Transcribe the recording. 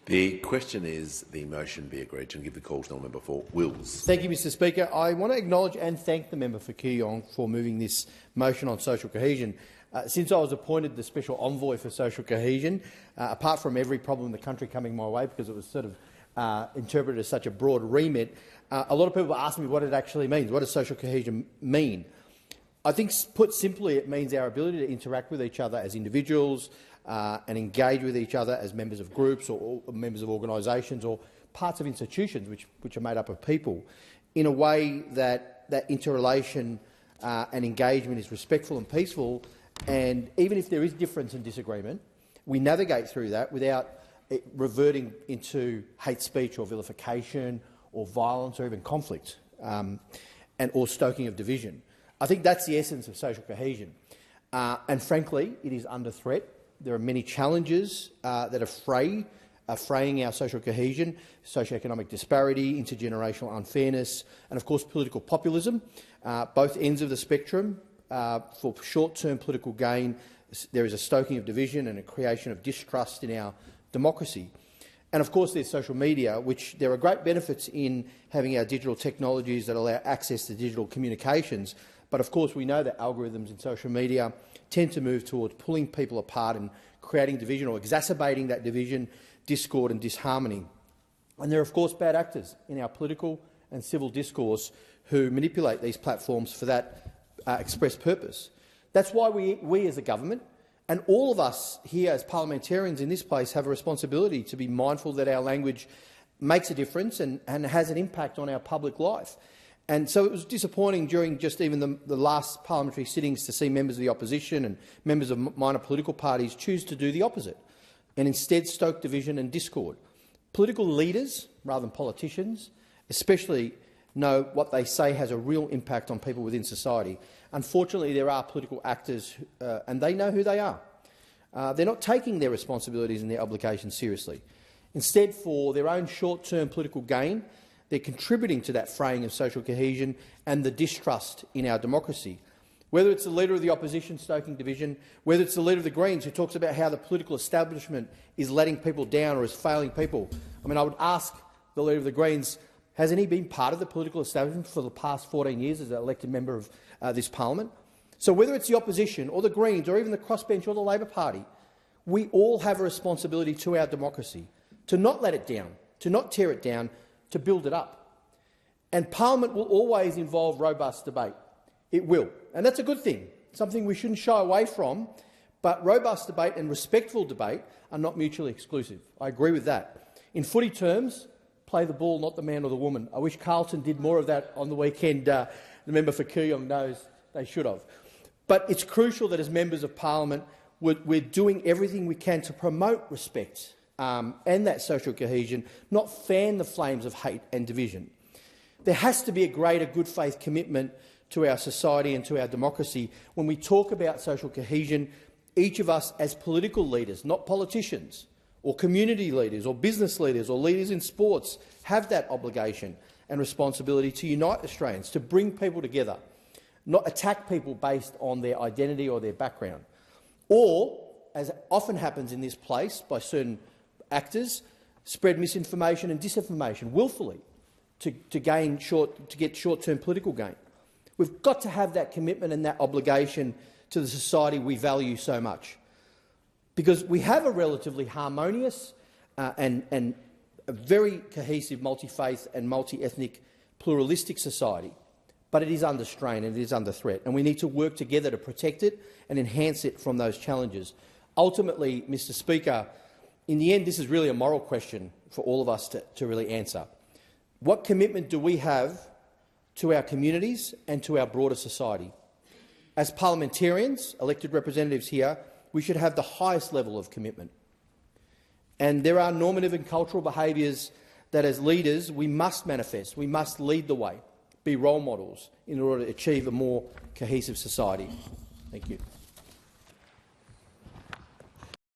The question is the motion be agreed to, and give the call to the member for Wills. Thank you, Mr Speaker. I want to acknowledge and thank the member for Cohesion for moving this motion on social cohesion. Since I was appointed the Special Envoy for Social Cohesion, apart from every problem in the country coming my way because it was sort of interpreted as such a broad remit, a lot of people ask me what it actually means. What does social cohesion mean? I think, put simply, it means our ability to interact with each other as individuals and engage with each other as members of groups or members of organisations or parts of institutions which are made up of people in a way that interrelation and engagement is respectful and peaceful, and even if there is difference and disagreement, we navigate through that without it reverting into hate speech or vilification or violence or even conflict or stoking of division. I think that's the essence of social cohesion. And frankly, it is under threat. There are many challenges that are fraying our social cohesion: socioeconomic disparity, intergenerational unfairness, and of course political populism. Both ends of the spectrum. For short-term political gain, there is a stoking of division and a creation of distrust in our democracy. And of course there's social media, which there are great benefits in having our digital technologies that allow access to digital communications. But of course we know that algorithms in social media tend to move towards pulling people apart and creating division or exacerbating that division, discord and disharmony. And there are of course bad actors in our political and civil discourse who manipulate these platforms for that express purpose. That's why we as a government and all of us here as parliamentarians in this place have a responsibility to be mindful that our language makes a difference and has an impact on our public life. And so it was disappointing during just even the last parliamentary sittings to see members of the opposition and members of minor political parties choose to do the opposite and instead stoke division and discord. Political leaders, rather than politicians, especially know what they say has a real impact on people within society. Unfortunately, there are political actors, and they know who they are. They're not taking their responsibilities and their obligations seriously. Instead, for their own short-term political gain, they're contributing to that fraying of social cohesion and the distrust in our democracy. Whether it's the Leader of the Opposition stoking division, whether it's the Leader of the Greens who talks about how the political establishment is letting people down or is failing people. I mean, I would ask the Leader of the Greens, hasn't he been part of the political establishment for the past 14 years as an elected member of this parliament? So whether it's the opposition or the Greens or even the crossbench or the Labor Party, we all have a responsibility to our democracy to not let it down, to not tear it down, to build it up. And Parliament will always involve robust debate. It will. And that's a good thing, something we shouldn't shy away from. But robust debate and respectful debate are not mutually exclusive. I agree with that. In footy terms, play the ball, not the man or the woman. I wish Carlton did more of that on the weekend. The member for Kooyong knows they should have. But it's crucial that as members of Parliament we're doing everything we can to promote respect and that social cohesion, not fan the flames of hate and division. There has to be a greater good faith commitment to our society and to our democracy. When we talk about social cohesion, each of us as political leaders, not politicians, or community leaders or business leaders or leaders in sports, have that obligation and responsibility to unite Australians, to bring people together, not attack people based on their identity or their background. Or, as often happens in this place by certain actors, spread misinformation and disinformation willfully to get short-term political gain. We've got to have that commitment and that obligation to the society we value so much, because we have a relatively harmonious and a very cohesive multi-faith and multi-ethnic pluralistic society, but it is under strain and it is under threat, and we need to work together to protect it and enhance it from those challenges. Ultimately, Mr Speaker, in the end, this is really a moral question for all of us to really answer. What commitment do we have to our communities and to our broader society? As parliamentarians, elected representatives here, we should have the highest level of commitment. And there are normative and cultural behaviours that as leaders we must manifest. We must lead the way, be role models in order to achieve a more cohesive society. Thank you.